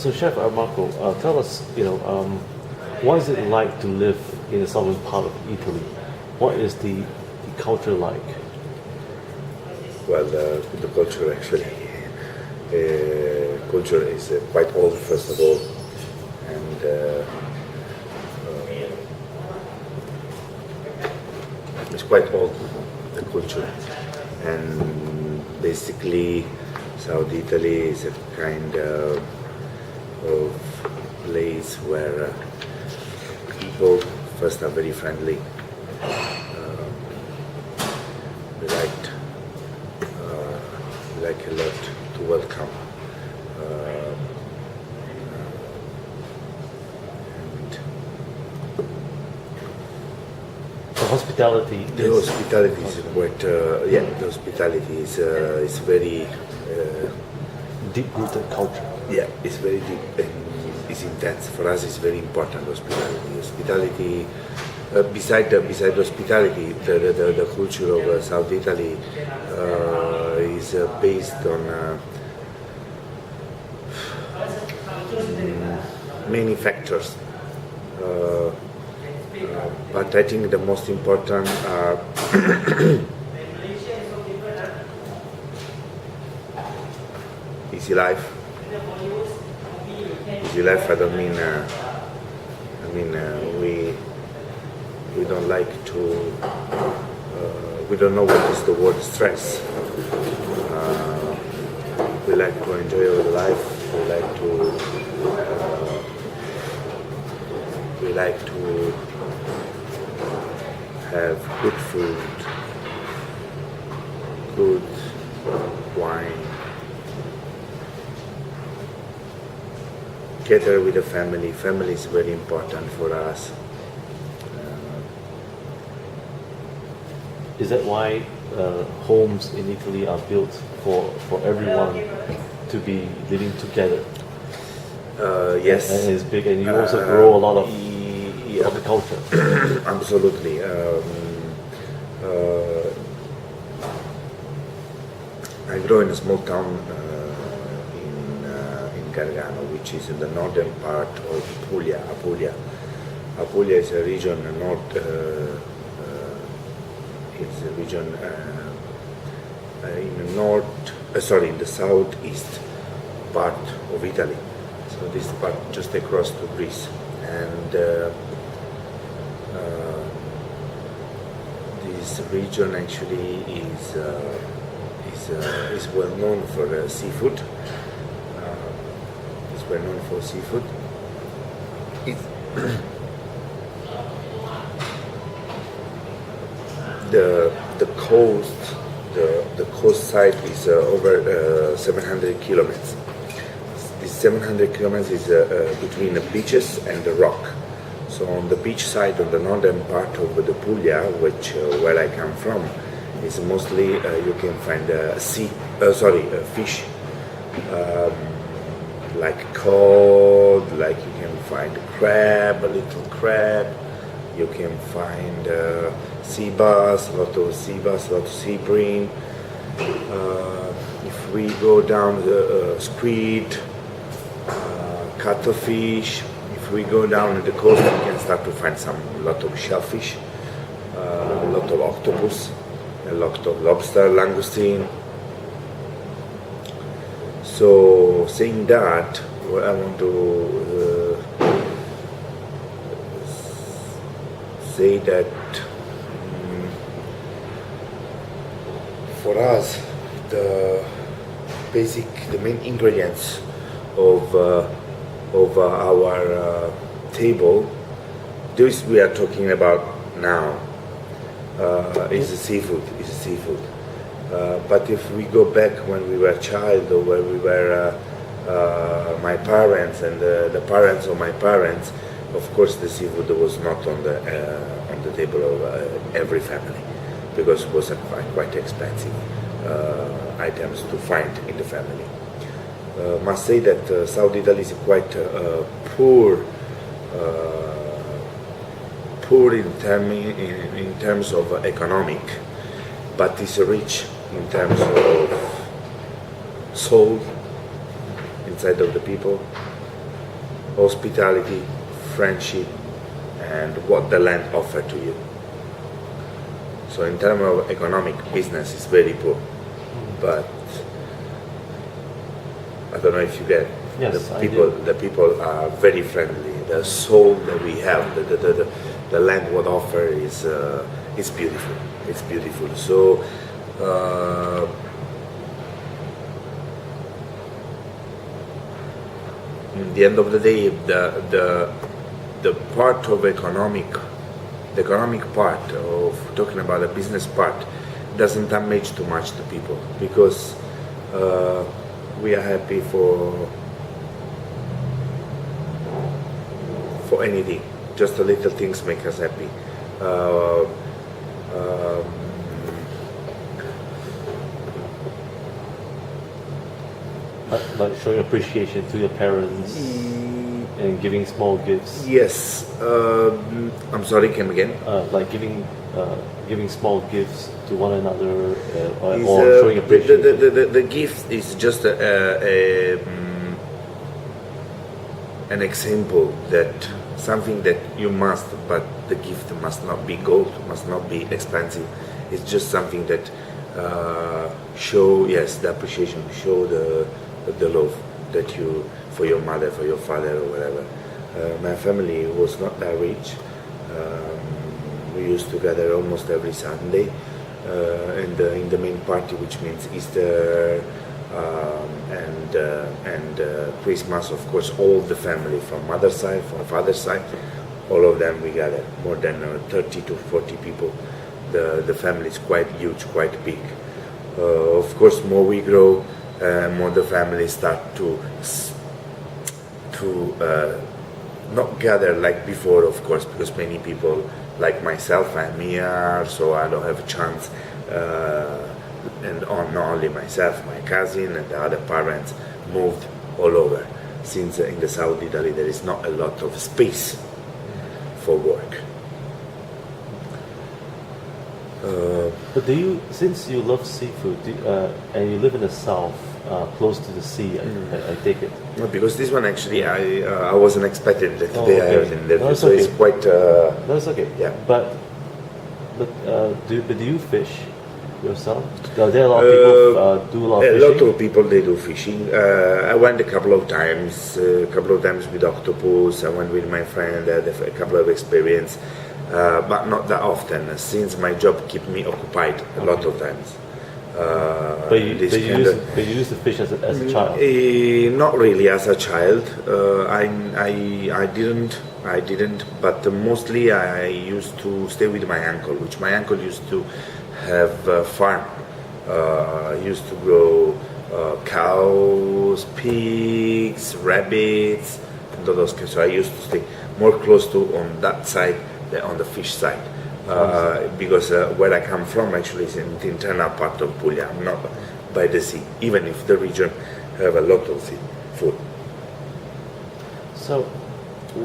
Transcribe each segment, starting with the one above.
So Chef Marco, tell us, what is it like to live in the southern part of Italy? What is the culture like? Well, the culture actually, culture is quite old, first of all, and it's quite old, the culture, and basically South Italy is a kind of place where people first are very friendly. We like a lot to welcome. And The hospitality. the hospitality is quite, the hospitality is very, Deep-rooted culture. it's very deep and it's intense. For us, it's very important. Hospitality. Beside hospitality, the culture of South Italy is based on many factors. But I think the most important are easy life. Easy life. I don't mean. We don't like to. We don't know what is the word stress. We like to enjoy our life. We like to have good food, good wine, gather with the family. Family is very important for us. Is that why homes in Italy are built for everyone to be living together? Yes. And it's big, and you also grow a lot of horticulture. Absolutely. I grow in a small town in Gargano, which is in the northern part of Puglia. Apulia is a region it's a region in the southeast part of Italy. So this part just across to Greece, and this region actually is well known for seafood. It's well known for seafood. It's the coast side is over 700 kilometers. This 700 kilometers is between the beaches and the rock. So on the beach side, on the northern part of the Puglia, where I come from, is mostly you can find fish, like cod, like you can find crab, a little crab. You can find sea bass, a lot of sea bass, a lot of sea bream. If we go down the squid, cuttlefish. If we go down the coast, we can start to find a lot of shellfish, a lot of octopus, a lot of lobster, langoustine. So saying that, what I want to say that for us the main ingredients of our table, this we are talking about now, is seafood. But if we go back when we were a child, or where we were my parents and the parents of my parents, of course the seafood was not on the table of every family, because it was quite expensive items to find in the family. Must say that South Italy is quite poor in terms of economic, but is rich in terms of soul inside of the people, hospitality, friendship, and what the land offer to you. So in terms of economic, business is very poor, but I don't know if you get Yes, the I people. do. The people are very friendly. The soul that we have, the land what offer is beautiful. It's beautiful. So. At the end of the day, the part of the economic part of talking about the business part doesn't damage too much to people because we are happy for anything. Just the little things make us happy. Like showing appreciation to your parents and giving small gifts. Yes. I'm sorry. Come again. Like giving small gifts to one another or Is, showing appreciation. the gift is just an example that something that you must, but the gift must not be gold, must not be expensive. It's just something that show the appreciation, show the love that you for your mother, for your father, or whatever. My family was not that rich. We used to gather almost every Sunday in the main party, which means Easter and Christmas. Of course, all the family from mother's side, from father's side, all of them we gathered. More than 30 to 40 people. The family is quite huge, quite big. Of course, more we grow, more the family start to not gather like before, of course, because many people like myself, I'm here, so I don't have a chance. And not only myself, my cousin and the other parents moved all over. Since in the South Italy there is not a lot of space for work. But since you love seafood, and you live in the south, close to the sea, I take it. No, because this one actually I wasn't expecting that today I have in there, No, it's so it's okay. quite. That's okay. Yeah. But do you fish yourself? There are a lot of people do a lot of A fishing. lot of people they do fishing. I went a couple of times with octopus. I went with my friend. I had a couple of experience, but not that often. Since my job keep me occupied a lot of times. But you used to fish as a child. Not really as a child. I didn't. But mostly I used to stay with my uncle, which my uncle used to have a farm. Used to grow cows, pigs, rabbits, and all those. So I used to stay more close to on that side than on the fish side. Because where I come from actually is in the internal part of Puglia, not by the sea, even if the region have a lot of seafood. So,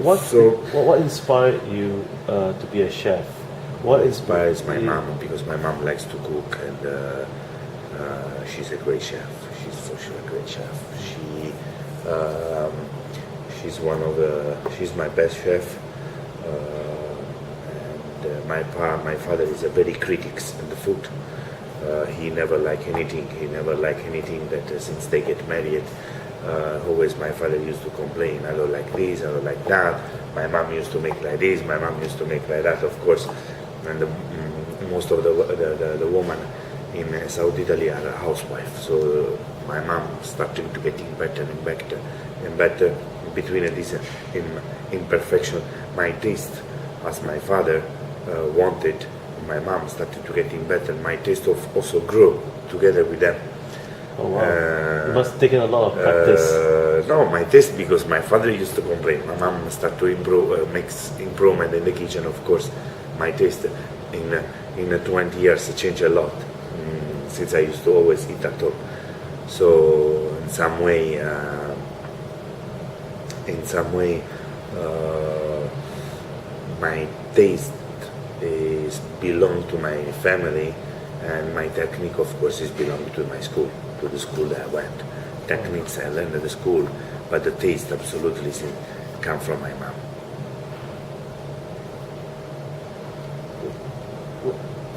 what inspired you to be a chef? What Inspires my mom, because my mom likes to cook, and she's a great chef. She's for sure a great chef. She's my best chef. My father is a very critics in the food. He never like anything. That since they get married, always my father used to complain. I don't like this. I don't like that. My mom used to make like this. My mom used to make like that. Of course, and most of the women in South Italy are a housewife. So my mom started to getting better and better and better between this imperfection. My taste, as my father wanted, my mom started to getting better. My taste also grew together with them. Oh wow! You must have taken a lot of practice. No, my taste, because my father used to complain. My mom started to improve, makes improvement in the kitchen. Of course, my taste in 20 years changed a lot since I used to always eat at home. So in some way, my taste is belong to my family, and my technique, of course, is belong to my school, to the school that I went. Techniques I learned at the school, but the taste absolutely come from my mom.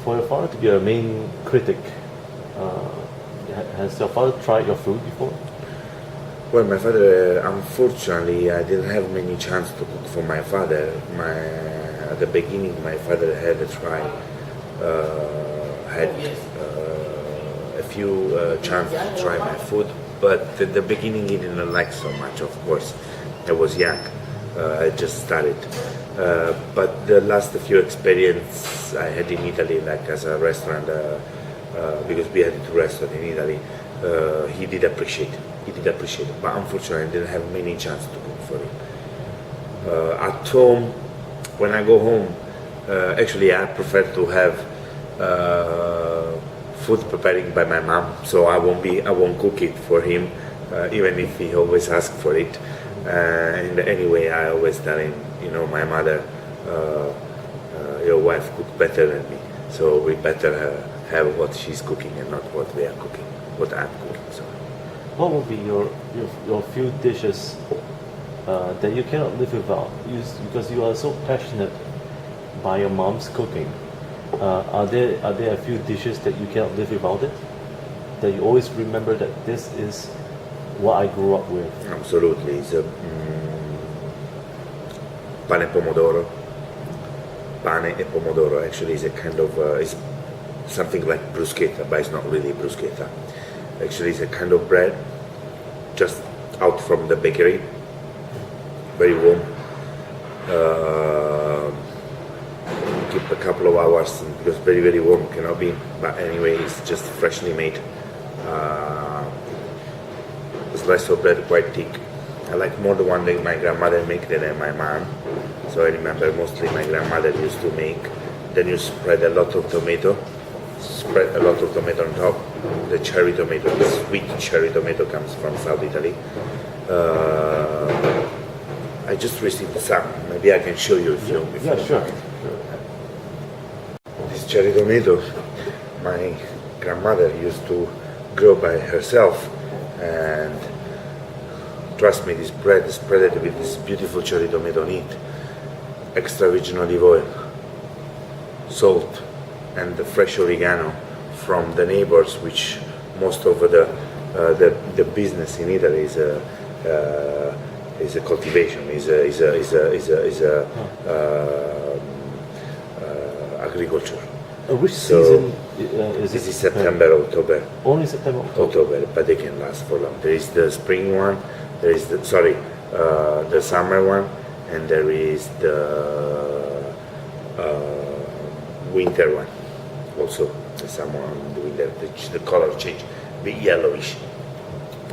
For your father to be a main critic, has your father tried your food before? Well, my father, unfortunately, I didn't have many chance to cook for my father. At the beginning, my father had a try, had a few chances to try my food, but at the beginning he didn't like so much, of course. I was young, I just started. But the last few experience I had in Italy, like as a restaurant, because we had two restaurants in Italy, he did appreciate it, but unfortunately I didn't have many chance to cook for him. At home, when I go home, actually I prefer to have food preparing by my mom, so I won't cook it for him, even if he always asks for it. And anyway, I always tell him, my mother, your wife cooks better than me, so we better have what she's cooking and not what we are cooking, what I'm cooking. So. What would be your few dishes that you cannot live without? Because you are so passionate by your mom's cooking. Are there a few dishes that you cannot live without it? That you always remember that this is what I grew up with? Absolutely. It's pane pomodoro. Pane e pomodoro actually is a kind of it's something like bruschetta, but it's not really bruschetta. Actually, it's a kind of bread just out from the bakery, very warm. Keep a couple of hours because very warm cannot be. But anyway, it's just freshly made. Slice of bread quite thick. I like more the one that my grandmother make than my mom. So I remember mostly my grandmother used to make. Then you spread a lot of tomato. Spread a lot of tomato on top. The cherry tomato, the sweet cherry tomato comes from South Italy. I just received some. Maybe I can show you if you. Yeah, sure. This cherry tomato, my grandmother used to grow by herself, and trust me, this bread is spread with this beautiful cherry tomato on it, extra virgin olive oil, salt, and the fresh oregano from the neighbors, which most of the business in Italy is a cultivation, is agriculture. Which So, season is This it? is September, October. Only September, October. But they can last for long. There is the spring one, there is the summer one, and there is the winter one. Also, the summer and the winter, the color change, be yellowish.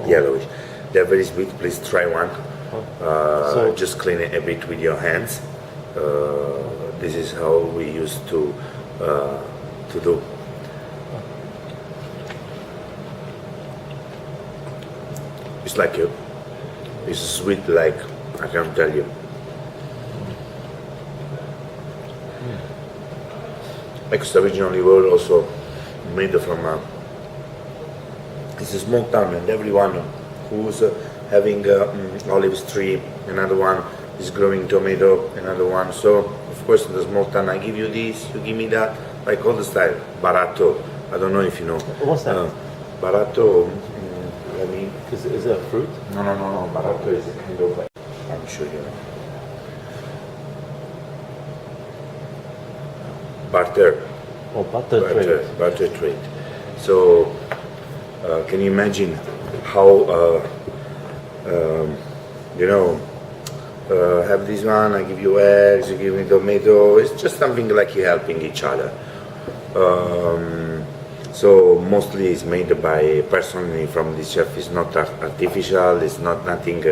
Yellowish. They're very sweet. Please try one. So- Just clean it a bit with your hands. This is how we used to do. It's like it's sweet, like I can't tell you. Extra virgin olive oil also made from it's a small town, and everyone who's having olive tree, another one is growing tomato, another one. So of course in the small town I give you this, you give me that, like all the style. Barato, I don't know if you know. What's that? Barato, let me. Is it a fruit? No. Barato is a kind of like, I'm sure you know. Barter. Or butter trade? Barter trade. So, can you imagine how, have this one, I give you eggs, you give me tomato, it's just something like you're helping each other. So mostly it's made by personally from this chef. It's not artificial, it's not nothing,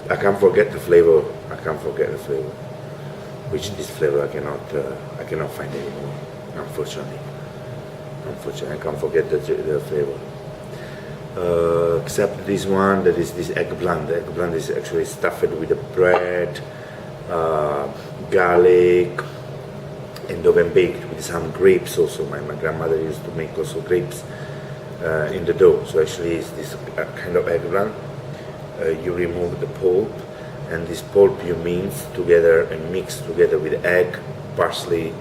I can't forget the flavor, which this flavor I cannot find anymore, unfortunately. I can't forget the flavor. Except this one, that is this eggplant. The eggplant is actually stuffed with the bread, garlic, and oven baked with some grapes also. My grandmother used to make also grapes in the dough. So actually it's this kind of eggplant. you remove the pulp, and this pulp you mince together and mix together with egg, parsley,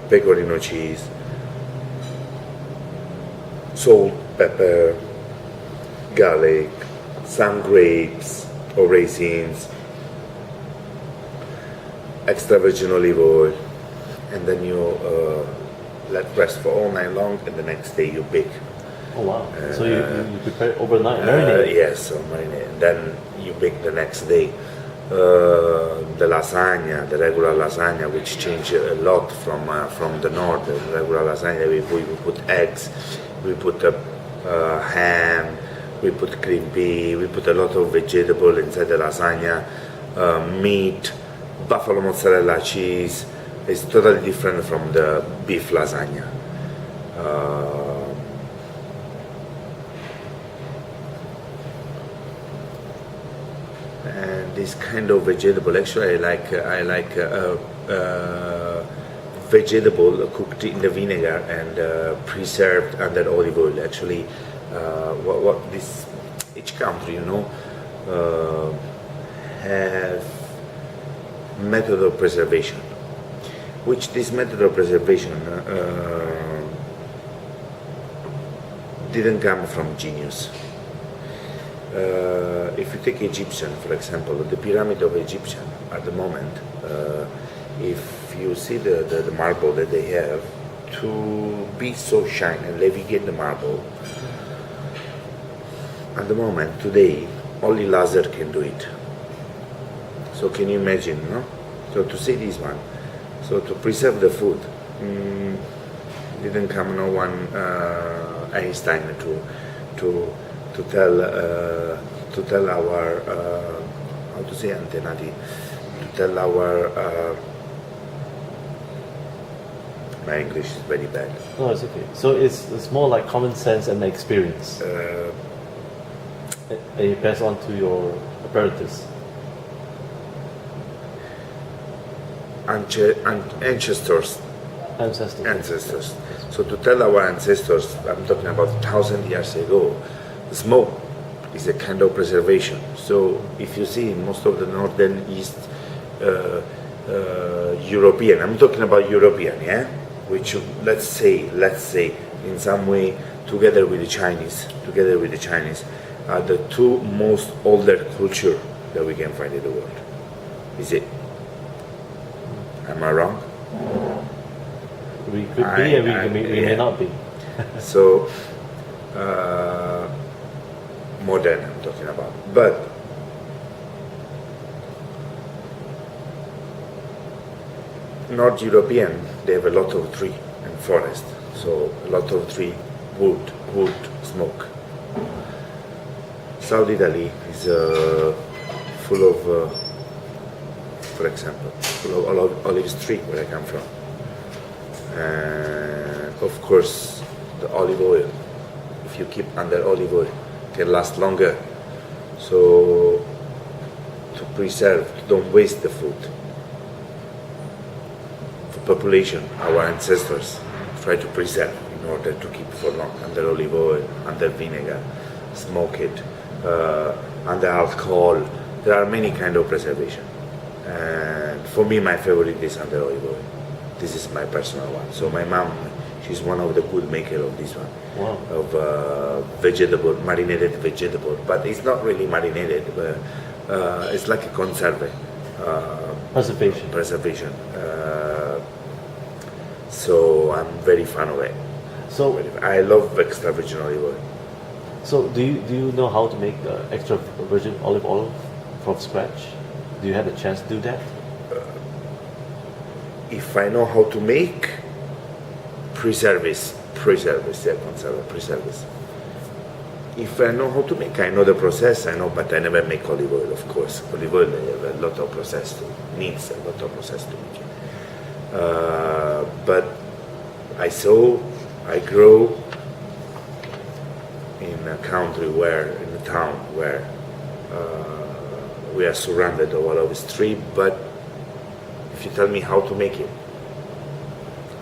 pecorino cheese, salt, pepper, garlic, some grapes or raisins, extra virgin olive oil, and then you let rest for all night long, and the next day you bake. Oh wow! So you prepare it overnight, marinate? Yes, so marinate. And then you bake the next day. The lasagna, the regular lasagna, which change a lot from the north. The regular lasagna, we put eggs, we put ham, we put cream pea, we put a lot of vegetable inside the lasagna, meat, buffalo mozzarella cheese. It's totally different from the beef lasagna. And this kind of vegetable, actually, I like vegetable cooked in the vinegar and preserved under olive oil. Actually, each country, have method of preservation. Which this method of preservation didn't come from genius. If you take Egyptian, for example, the pyramid of Egyptian at the moment, if you see the marble that they have, to be so shiny and levigate the marble, at the moment, today, only laser can do it. So can you imagine, no? So to see this one, so to preserve the food, didn't come no one Einstein to tell our how to say antenati, to tell our my English is very bad. No, it's okay. So it's more like common sense and experience. And you pass on to your apparatus. Ancestors. Ancestors. So to tell our ancestors, I'm talking about 1,000 years ago, smoke is a kind of preservation. So if you see most of the northern east European, I'm talking about European, yeah, which let's say in some way together with the Chinese, are the two most older culture that we can find in the world. Is it? Am I wrong? We could be and we may not be. So, modern I'm talking about. But, North European, they have a lot of tree and forest. So, a lot of tree, wood, smoke. South Italy is full of for example, full of olive tree where I come from. And of course, the olive oil, if you keep under olive oil, can last longer. So, to preserve, to don't waste the food. For population, our ancestors try to preserve in order to keep for long under olive oil, under vinegar, smoke it, under alcohol. There are many kinds of preservation. And for me, my favorite is under olive oil. This is my personal one. So my mom, she's one of the good maker of this one. Wow. Of vegetable, marinated vegetable. But it's not really marinated, but it's like a conserve. Preservation. So I'm very fan of it. So I love extra virgin olive oil. So do you know how to make the extra virgin olive oil from scratch? Do you have a chance to do that? If I know how to make, preserve. If I know how to make, I know the process, but I never make olive oil, of course. Olive oil, they have a lot of process needs a lot of process to make it. But I grow in a town where we are surrounded of olive tree, but if you tell me how to make it,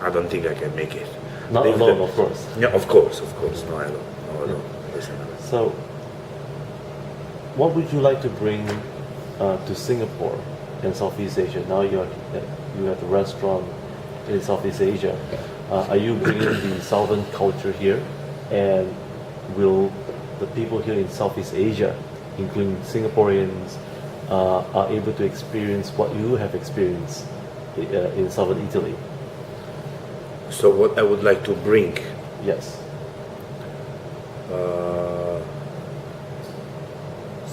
I don't think I can make it. Not alone, of course. No, of course, no alone. Listen. So, what would you like to bring to Singapore and Southeast Asia? Now you have the restaurant in Southeast Asia. Are you bringing the Southern culture here, and will the people here in Southeast Asia, including Singaporeans, are able to experience what you have experienced in Southern Italy? So what I would like to bring, Yes.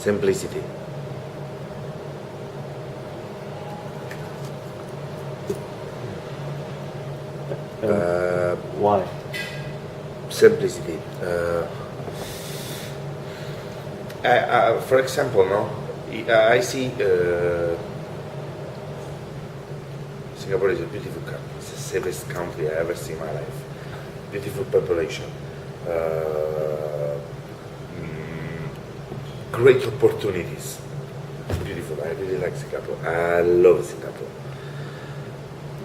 simplicity. Why? Simplicity. For example, no, I see Singapore is a beautiful country. It's the safest country I ever seen in my life. Beautiful population. Great opportunities. Beautiful. I really like Singapore. I love Singapore.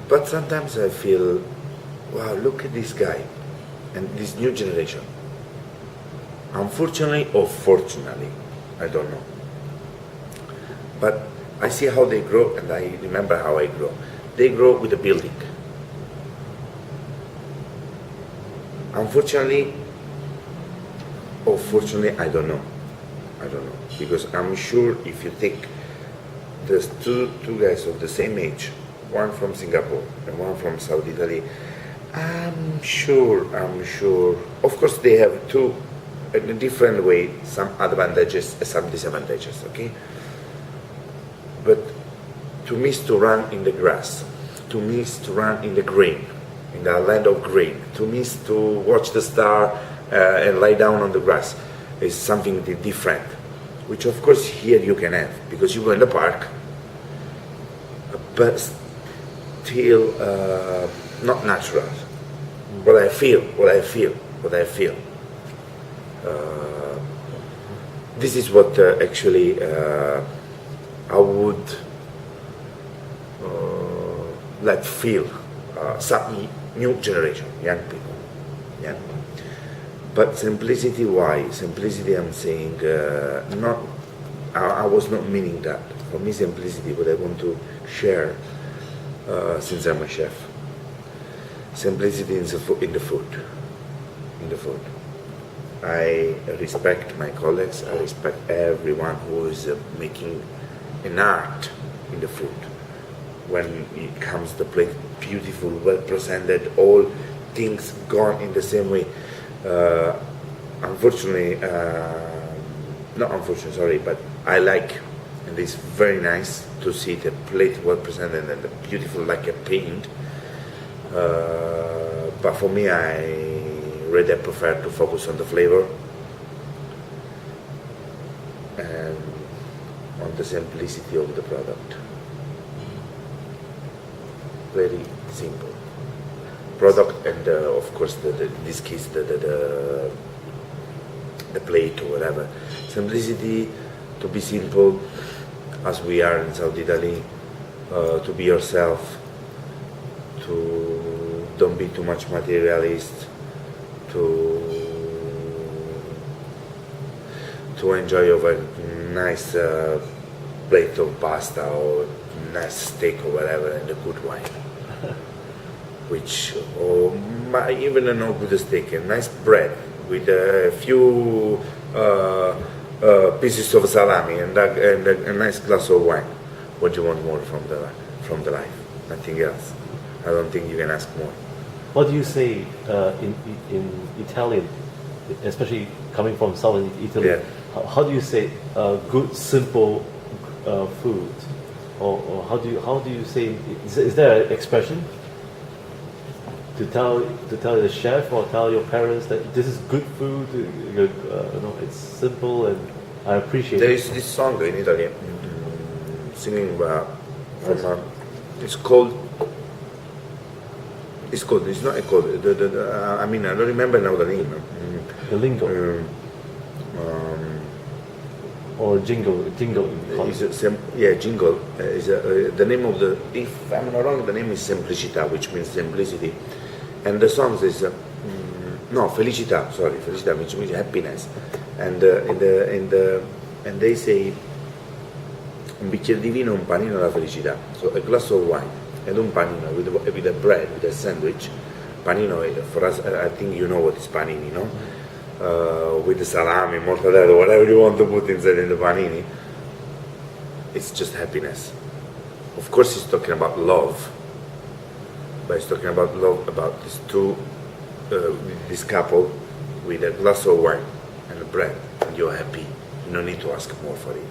But sometimes I feel, wow, look at this guy and this new generation. Unfortunately or fortunately, I don't know. But I see how they grow, and I remember how I grow. They grow with a building. Unfortunately or fortunately, I don't know. I don't know. Because I'm sure if you take the two guys of the same age, one from Singapore and one from South Italy, I'm sure. Of course, they have two, in a different way, some advantages and some disadvantages, okay? But to me, is to run in the grass. To me, is to run in the green, in the land of green. To me, is to watch the star and lie down on the grass. Is something different, which of course here you can have, because you go in the park, but still not natural. What I feel. This is what actually I would like feel some new generation, young people. Yeah. But simplicity, why? Simplicity, I'm saying, not. I was not meaning that. For me, simplicity, what I want to share, since I'm a chef. Simplicity in the food. In the food. I respect my colleagues. I respect everyone who is making an art in the food. When it comes the plate, beautiful, well presented, all things gone in the same way. Unfortunately, not unfortunately, sorry, but I like, and it's very nice to see the plate well presented and the beautiful like a paint. But for me, I really prefer to focus on the flavor and on the simplicity of the product. Very simple product, and of course, in this case, the plate or whatever. Simplicity, to be simple, as we are in South Italy, to be yourself, to don't be too much materialist, to enjoy over nice plate of pasta or nice steak or whatever and a good wine. Which, or even a no good steak, a nice bread with a few pieces of salami and a nice glass of wine. What do you want more from the life? Nothing else. I don't think you can ask more. What do you say in Italian, especially coming from southern Italy? Yeah. How do you say good, simple food, or how do you say? Is there an expression to tell the chef or tell your parents that this is good food? It's simple and I appreciate There it. is this song in Italy, singing from it's called. It's not a code. I mean, I don't remember now the name. The lingo. Or jingle. Jingle. Is the name of the. If I'm not wrong, the name is Semplicità, which means simplicity, and the song is Felicità. Sorry, Felicità, which means happiness. And in and they say un bicchiere di vino, un panino alla felicità. So a glass of wine and un panino with a bread, with a sandwich. Panino, for us, I think you know what is panini, no? With the salami, mortadella, whatever you want to put inside in the panini. It's just happiness. Of course, he's talking about love, but he's talking about love about this couple with a glass of wine and a bread, and you're happy. You don't need to ask more for it.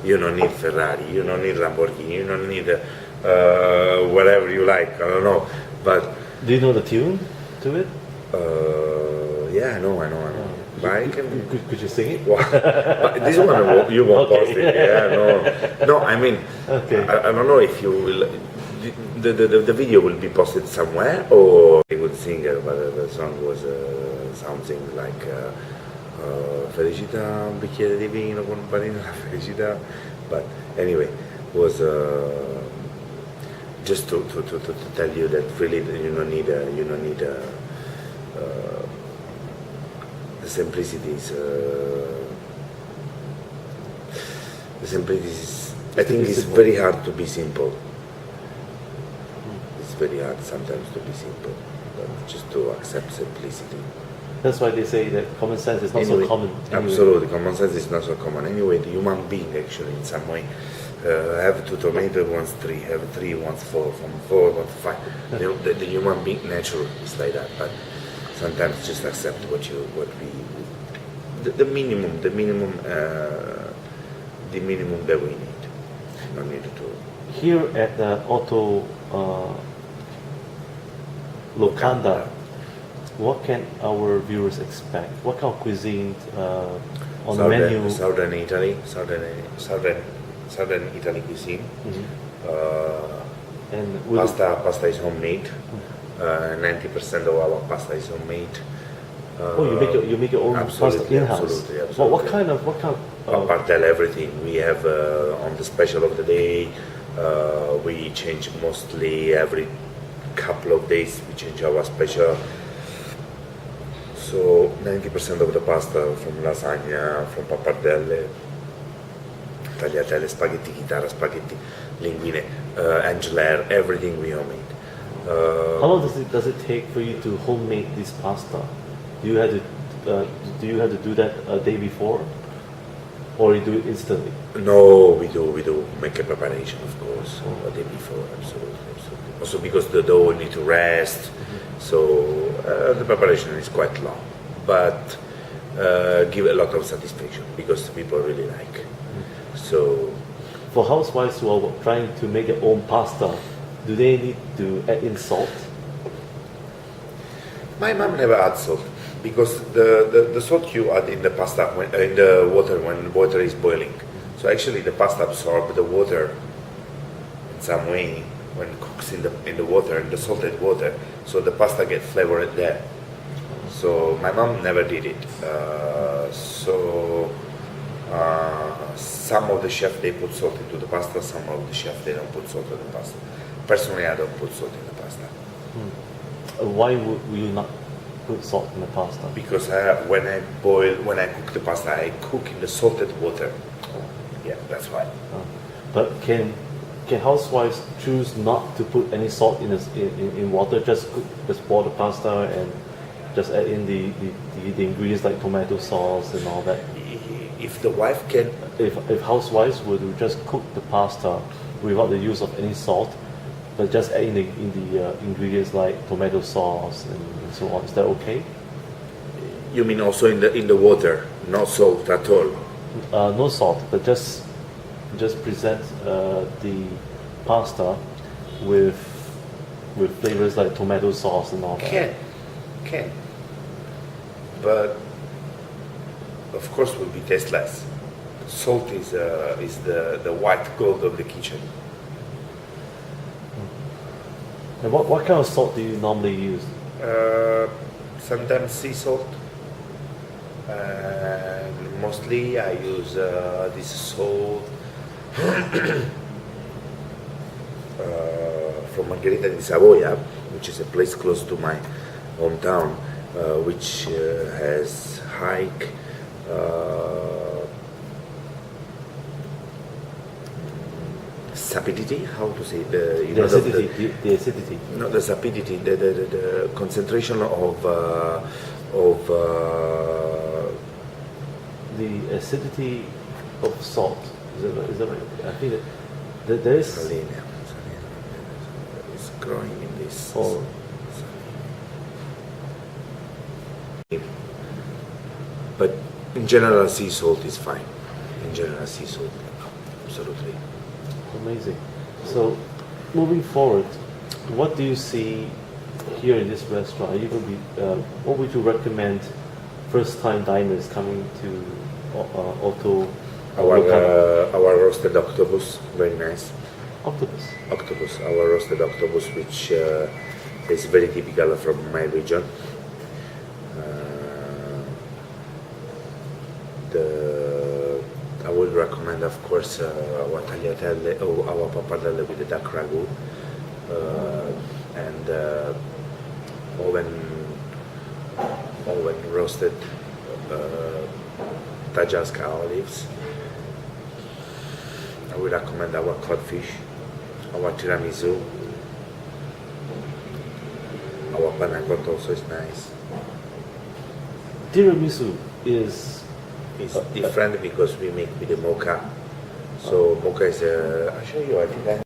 You don't need Ferrari, you don't need Lamborghini, you don't need whatever you like, I don't know. But do you know the tune to it? yeah, I know. But I can. Could you sing it? But this one you won't Okay. post it. Yeah, no. I mean, Okay. I don't know if you will. The video will be posted somewhere, or I would sing it, but the song was something like Felicità, un bicchiere di vino con un panino alla felicità. But anyway, was just to tell you that really you don't need the simplicity is I think it's very hard to be simple. It's very hard sometimes to be simple, but just to accept simplicity. That's why they say that common sense is not so common. Anyway. Absolutely, common sense is not so common. Anyway, the human being actually in some way have 2 tomatoes, wants 3, have 3, wants 4, from 4, wants 5. The human being nature is like that, but sometimes just accept the minimum that we need. No need to. Here at the Otto Locanda, what can our viewers expect? What kind of cuisine on the menu? Southern Italy cuisine. Mm-hmm. And Pasta is homemade. 90% of our pasta is homemade. You make your own pasta in-house. Absolutely. Well, what kind of Pappardelle, everything. We have on the special of the day. We change mostly every couple of days. We change our special. So 90% of the pasta from lasagna, from pappardelle, tagliatelle, spaghetti chitarra, spaghetti linguine, angelaire, everything we homemade. How long does it take for you to homemade this pasta? Do you have to do that a day before, or you do it instantly? No, we do make a preparation, of course, a day before. Absolutely. Also because the dough need to rest, so the preparation is quite long, but give a lot of satisfaction because people really like. So, for housewives who are trying to make their own pasta, do they need to add in salt? My mom never adds salt because the salt you add in the pasta in the water when water is boiling. So actually the pasta absorbs the water in some way when it cooks in the water, in the salted water. So the pasta gets flavored there. So my mom never did it. Some of the chefs they put salt into the pasta. Some of the chefs they don't put salt in the pasta. Personally, I don't put salt in the pasta. Why would you not put salt in the pasta? Because when I cook the pasta, I cook in the salted water. Yeah, that's why. But can housewives choose not to put any salt in water? Just boil the pasta and just add in the ingredients like tomato sauce and all that. If the wife can, if housewives were to just cook the pasta without the use of any salt, but just add in the ingredients like tomato sauce and so on, is that okay? You mean also in the water, no salt at all? No salt, but just present the pasta with flavors like tomato sauce and all that. Can, but of course will be tasteless. Salt is the white gold of the kitchen. And what kind of salt do you normally use? Sometimes sea salt. And mostly I use this salt from Margherita di Savoia, which is a place close to my hometown, which has high sapidity. How to say The acidity, the acidity. not the sapidity, the concentration of The acidity of salt. Is that right? I think that there is. Selenium. It's growing in this. Oh. But in general, sea salt is fine. In general, sea salt, absolutely. Amazing. So, moving forward, what do you see here in this restaurant? Are you going to be? What would you recommend first-time diners coming to Otto? Our roasted octopus, very nice. Octopus. Octopus, our roasted octopus, which is very typical from my region. I would recommend, of course, our tagliatelle or our pappardelle with the duck ragu and oven roasted Tajaska olives. I would recommend our codfish, our tiramisu, our panna cotta also is nice. Tiramisu is It's different because we make with the mocha. So mocha is I'll show you. I think I have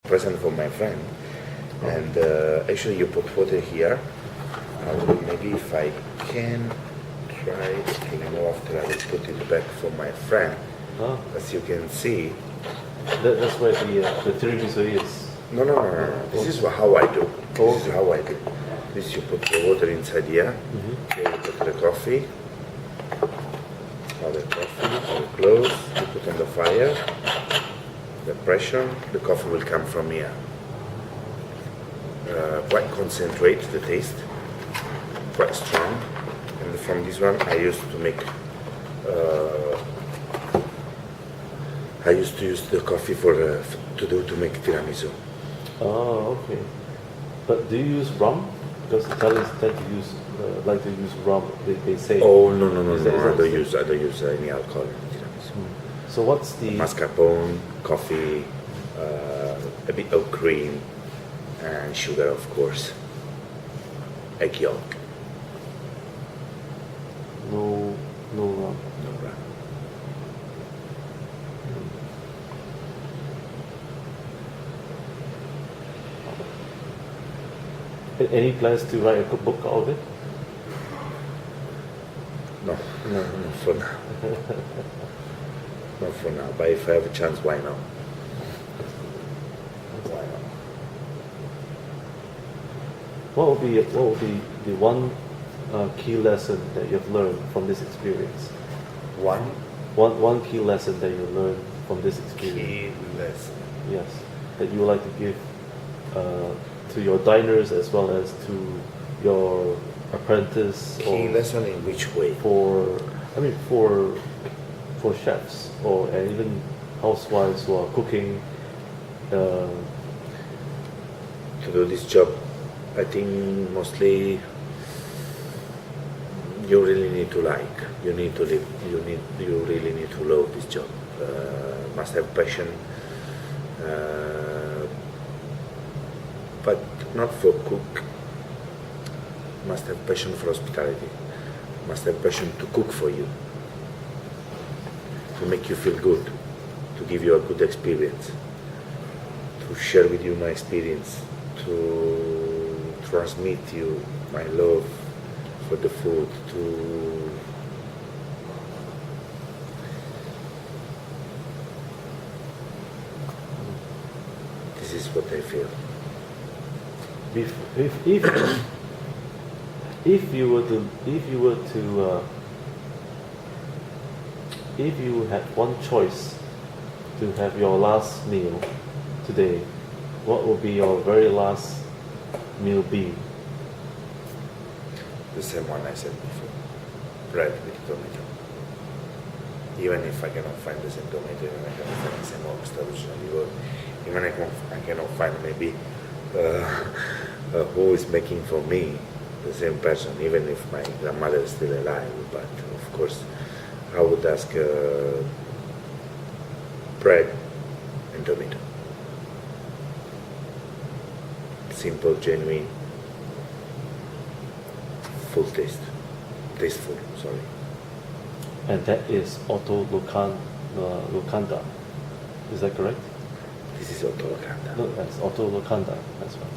a present for my friend. And actually you put water here. Maybe if I can try, after I will put it back for my friend. As you can see. That's where the tiramisu is. No. This is how I do. This is how I do. This you put the water inside here. Then you put the coffee. The coffee, close, you put on the fire, the pressure, the coffee will come from here. Quite concentrate the taste, quite strong. And from this one I used to make, I used to use the coffee to make tiramisu. Oh, okay. But do you use rum? Because Italians tend to use like to use rum. They say. Oh no! I don't use any alcohol in tiramisu. So what's the mascarpone, coffee, a bit of cream, and sugar, of course. Egg yolk. No rum. No rum. Any plans to write a cookbook out of it? No, not for now. Not for now. But if I have a chance, why not? Why not? What would be the one key lesson that you've learned from this experience? One key lesson that you learned from this experience. Key lesson. Yes, that you would like to give to your diners as well as to your apprentice. Key lesson in which way? For chefs and even housewives who are cooking. To do this job, I think mostly you really need to like. You need to live. You really need to love this job. Must have passion. But not for cook. Must have passion for hospitality. Must have passion to cook for you, to make you feel good, to give you a good experience, to share with you my experience, to transmit you my love for the food, This is what I feel. If you had one choice to have your last meal today, what would be your very last meal be? The same one I said before. Bread with tomato. Even if I cannot find the same tomato, even I cannot find the same oyster, even I cannot find maybe who is making for me the same person, even if my grandmother is still alive. But of course, I would ask bread simple, genuine, full taste, tasteful. Sorry. And that is Otto Locanda. Is that correct? This is Otto Locanda. No, that's Otto Locanda. That's right.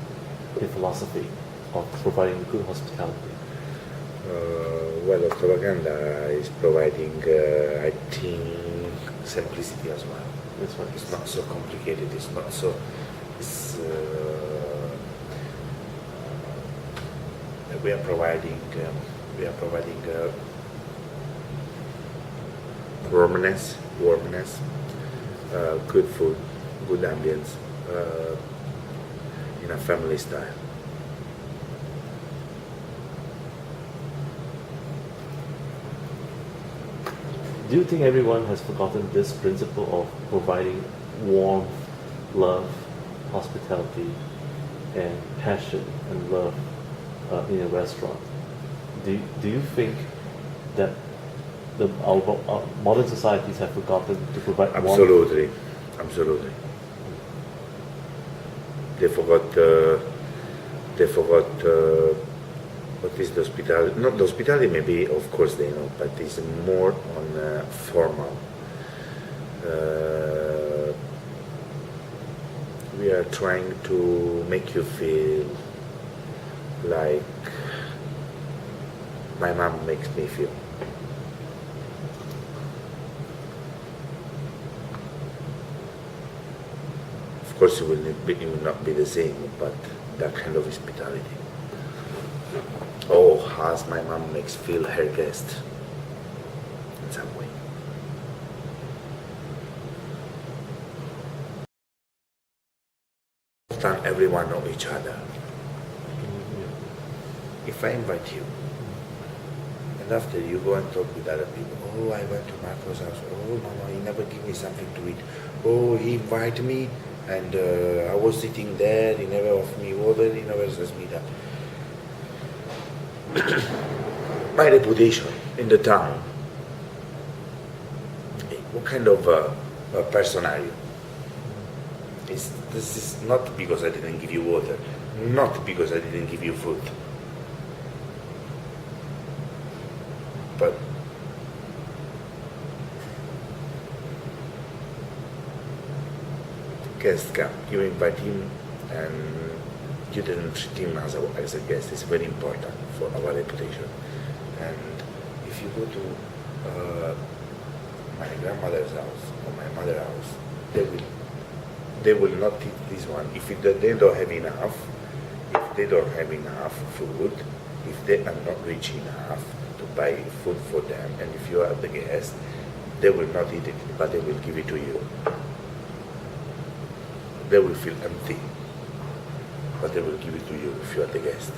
The philosophy of providing good hospitality. Well, Otto Locanda is providing, I think, simplicity as well. That's right. It's not so complicated. It's not so. It's, we are providing. Warmness, good food, good ambience, in a family style. Do you think everyone has forgotten this principle of providing warmth, love, hospitality, and passion and love in a restaurant? Do you think that our modern societies have forgotten to provide warmth? Absolutely. They forgot what is the hospitality. Not the hospitality, maybe, of course they know, but it's more on formal. We are trying to make you feel like my mom makes me feel. Of course, it will not be the same, but that kind of hospitality. Oh, as my mom makes feel her guest in some way. Understand everyone know each other. If I invite you, and after you go and talk with other people, oh, I went to Marco's house, oh, Mama, he never give me something to eat, oh, he invited me, and I was sitting there, he never offered me water, he never says me that. My reputation in the town, what kind of person are you? This is not because I didn't give you water, not because I didn't give you food, but guest come, you invite him and you didn't treat him as a guest. It's very important for our reputation. And if you go to my grandmother's house or my mother's house, they will not eat this one. If they don't have enough, if they don't have enough food, if they are not rich enough to buy food for them, and if you are the guest, they will not eat it, but they will give it to you. They will feel empty, but they will give it to you if you are the guest.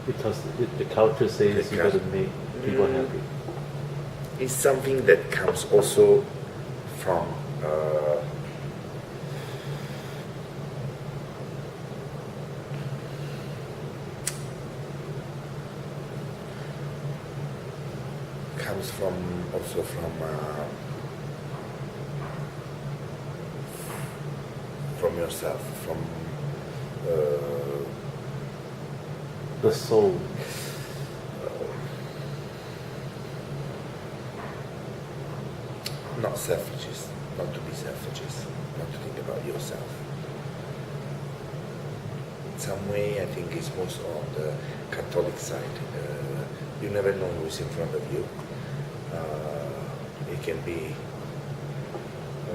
Because the culture says you gotta make people happy. It's something that comes also from from yourself, from the soul. Not selfishness, not to be selfish, not to think about yourself. In some way, I think it's most on the Catholic side. You never know who's in front of you. It can be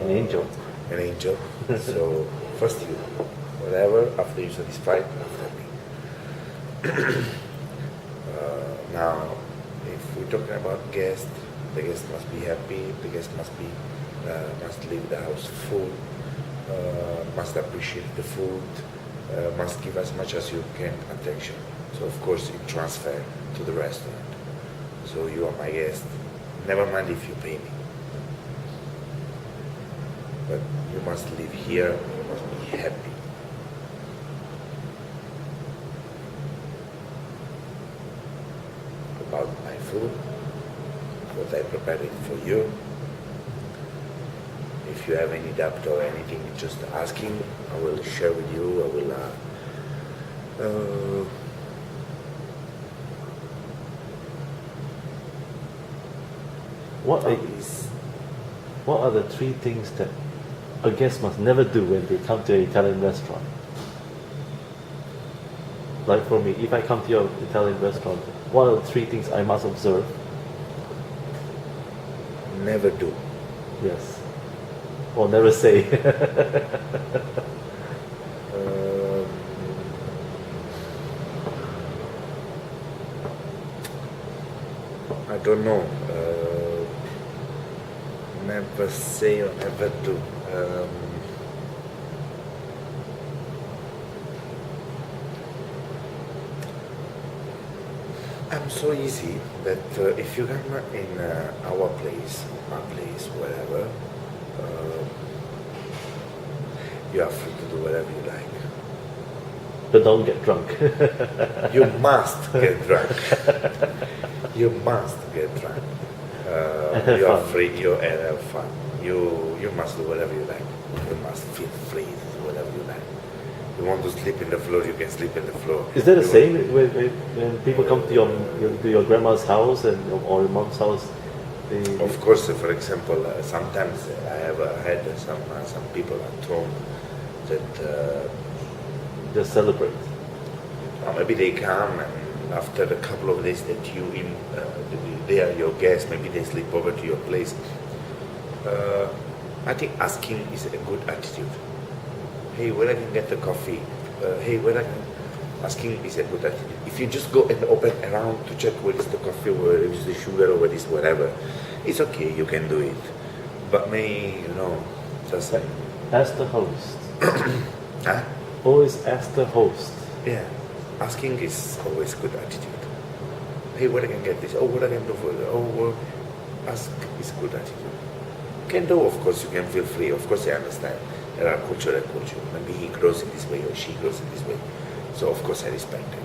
An angel. An angel. So first you, whatever. After you satisfied, after me. Now, if we're talking about guests, the guest must be happy. The guest must leave the house full. Must appreciate the food. Must give as much as you can attention. So of course it transfer to the restaurant. So you are my guest. Never mind if you pay me. But you must live here. You must be happy. About my food, what I prepared it for you. if you have any doubt or anything, just asking. I will share with you. I will. What are the three things that a guest must never do when they come to an Italian restaurant? Like for me, if I come to your Italian restaurant, what are the three things I must observe? Never do. Yes. Or never say. I don't know. Never say or never do. I'm so easy that if you come in our place, my place, wherever, you are free to do whatever you like. But don't get drunk. You must get drunk. You must get drunk. You are free. You have fun. You must do whatever you like. You must feel free to do whatever you like. You want to sleep in the floor, you can sleep in the floor. Is that the same when people come to your grandma's house or your mom's house? Of course, for example, sometimes I have had some people at home that just celebrate. Maybe they come and after a couple of days that they are your guests, maybe they sleep over to your place. I think asking is a good attitude. Hey, where I can get the coffee? Hey, where I can... Asking is a good attitude. If you just go and open around to check where is the coffee, where is the sugar, or where is whatever, it's okay, you can do it. But just... Ask the host. Huh? Always ask the host. Yeah. Asking is always good attitude. Hey, where I can get this? Oh, what I can do for that? Oh, well, ask is good attitude. Can do, of course, you can feel free. Of course, I understand. There are culture and culture. Maybe he grows in this way or she grows in this way. So, of course, I respect it.